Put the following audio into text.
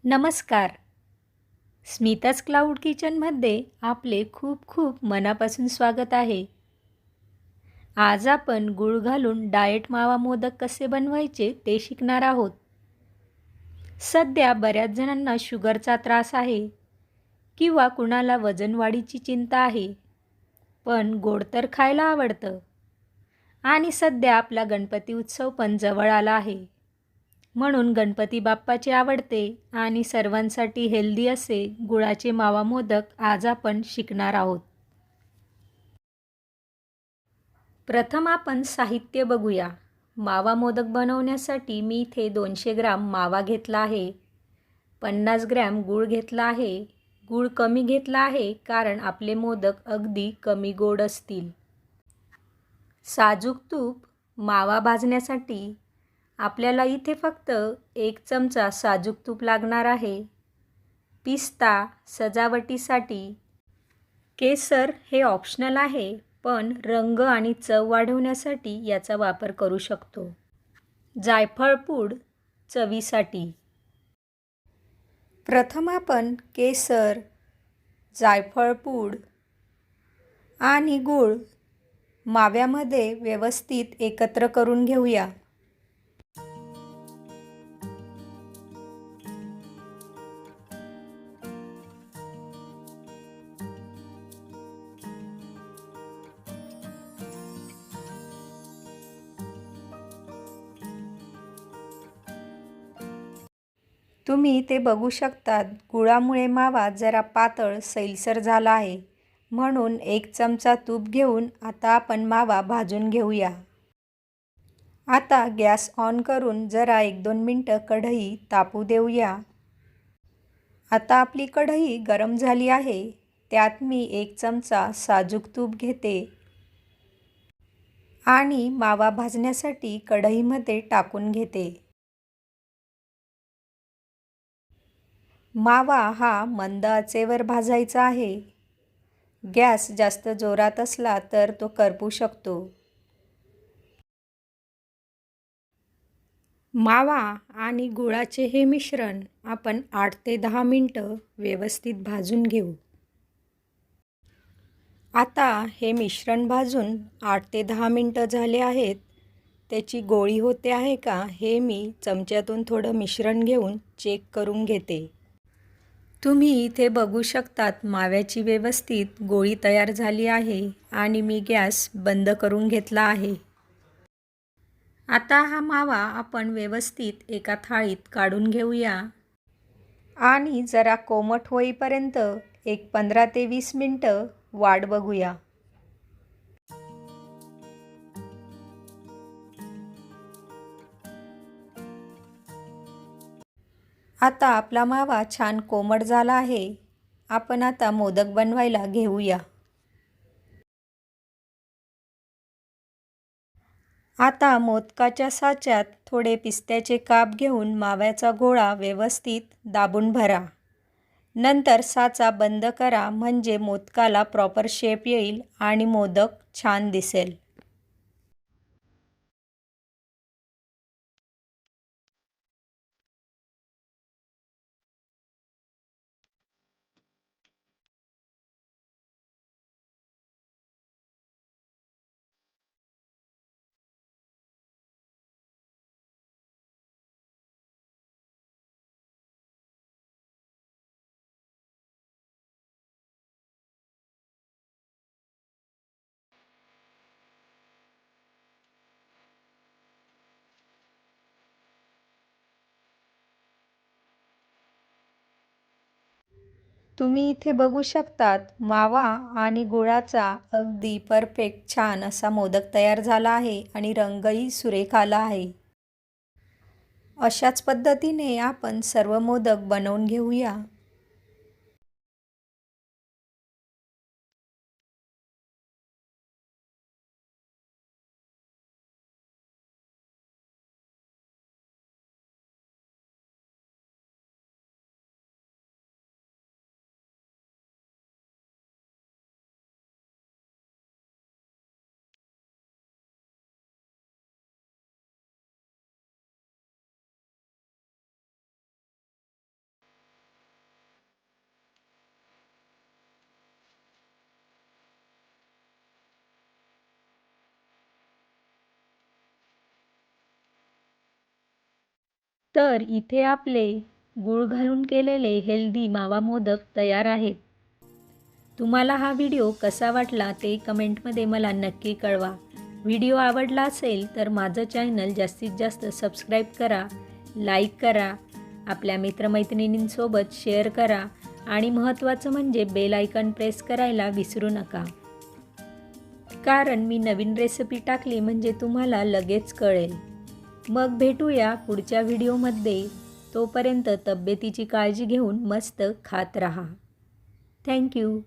नमस्कार. स्मिताज क्लाउड किचनमध्ये आपले खूप खूप मनापासून स्वागत आहे. आज आपण गूळ घालून डाएट मावा मोदक कसे बनवायचे ते शिकणार आहोत. सध्या बऱ्याच जणांना शुगरचा त्रास आहे किंवा कुणाला वजनवाढीची चिंता आहे. पण गोड तर खायला आवडतं. आणि सध्या आपला गणपती उत्सव पण जवळ आला आहे. म्हणून गणपती बाप्पाचे आवडते आणि सर्वांसाठी हेल्दी असे गुळाचे मावा मोदक आज आपण शिकणार आहोत. प्रथम आपण साहित्य बघूया. मावा मोदक बनवण्यासाठी मी इथे 200 ग्राम मावा घेतला आहे. 50 ग्रॅम गूळ घेतला आहे. गूळ कमी घेतला आहे कारण आपले मोदक अगदी कमी गोड असतील. साजूक तूप मावा भाजण्यासाठी आपल्याला इथे फक्त 1 चमचा साजूक तूप लागणार आहे. पिस्ता सजावटीसाठी. केसर हे ऑप्शनल आहे, पण रंग आणि चव वाढवण्यासाठी याचा वापर करू शकतो. जायफळ पूड चवीसाठी. प्रथम आपण केसर, जायफळ पूड आणि गूळ माव्यामध्ये व्यवस्थित एकत्र करून घेऊया. तुम्ही ते बघू शकतात, गुळामुळे मावा जरा पातळ सैलसर झाला आहे. म्हणून 1 चमचा तूप घेऊन आता आपण मावा भाजून घेऊया. आता गॅस ऑन करून जरा 1-2 मिनटं कढई तापू देऊया. आता आपली कढई गरम झाली आहे. त्यात मी 1 चमचा साजूक तूप घेते आणि मावा भाजण्यासाठी कढईमध्ये टाकून घेते. मावा हा मंद आचेवर भाजायचा आहे. गॅस जास्त जोरात असला तर तो करपू शकतो. मावा आणि गुळाचे हे मिश्रण आपण 8 ते 10 मिनटं व्यवस्थित भाजून घेऊ. आता हे मिश्रण भाजून 8 ते 10 मिनटं झाले आहेत. त्याची गोळी होते आहे का हे मी चमच्यातून थोडं मिश्रण घेऊन चेक करून घेते. तुम्ही इथे बघू शकतात, माव्याची व्यवस्थित गोळी तयार झाली आहे आणि मी गॅस बंद करून घेतला आहे. आता हा मावा आपण व्यवस्थित एका थाळीत काढून घेऊया आणि जरा कोमट होईपर्यंत एक 15 ते 20 मिनटं वाट बघूया. आता आपला मावा छान कोमट झाला आहे. आपण आता मोदक बनवायला घेऊया. आता मोदकाच्या साच्यात थोडे पिस्त्याचे काप घेऊन माव्याचा गोळा व्यवस्थित दाबून भरा. नंतर साचा बंद करा म्हणजे मोदकाला प्रॉपर शेप येईल आणि मोदक छान दिसेल. तुम्ही इथे बघू शकतात, मावा आणि गुळाचा अगदी परफेक्ट छान असा मोदक तयार झाला आहे आणि रंगही सुरेख आला आहे. अशाच पद्धतीने आपण सर्व मोदक बनवून घेऊया. तर इथे आपले गूळ घालून केलेले हेल्दी मावा मोदक तयार आहेत. तुम्हाला हा व्हिडिओ कसा वाटला ते कमेंटमध्ये मला नक्की कळवा. व्हिडिओ आवडला असेल तर माझं चॅनल जास्तीत जास्त सबस्क्राईब करा, लाईक करा, आपल्या मित्रमैत्रिणींसोबत शेअर करा आणि महत्त्वाचं म्हणजे बेल आयकॉन प्रेस करायला विसरू नका. कारण मी नवीन रेसिपी टाकली म्हणजे तुम्हाला लगेच कळेल. मग भेटूया पुढच्या व्हिडिओमध्ये. तोपर्यंत तब्येतीची काळजी घेऊन मस्त खात राहा. Thank you.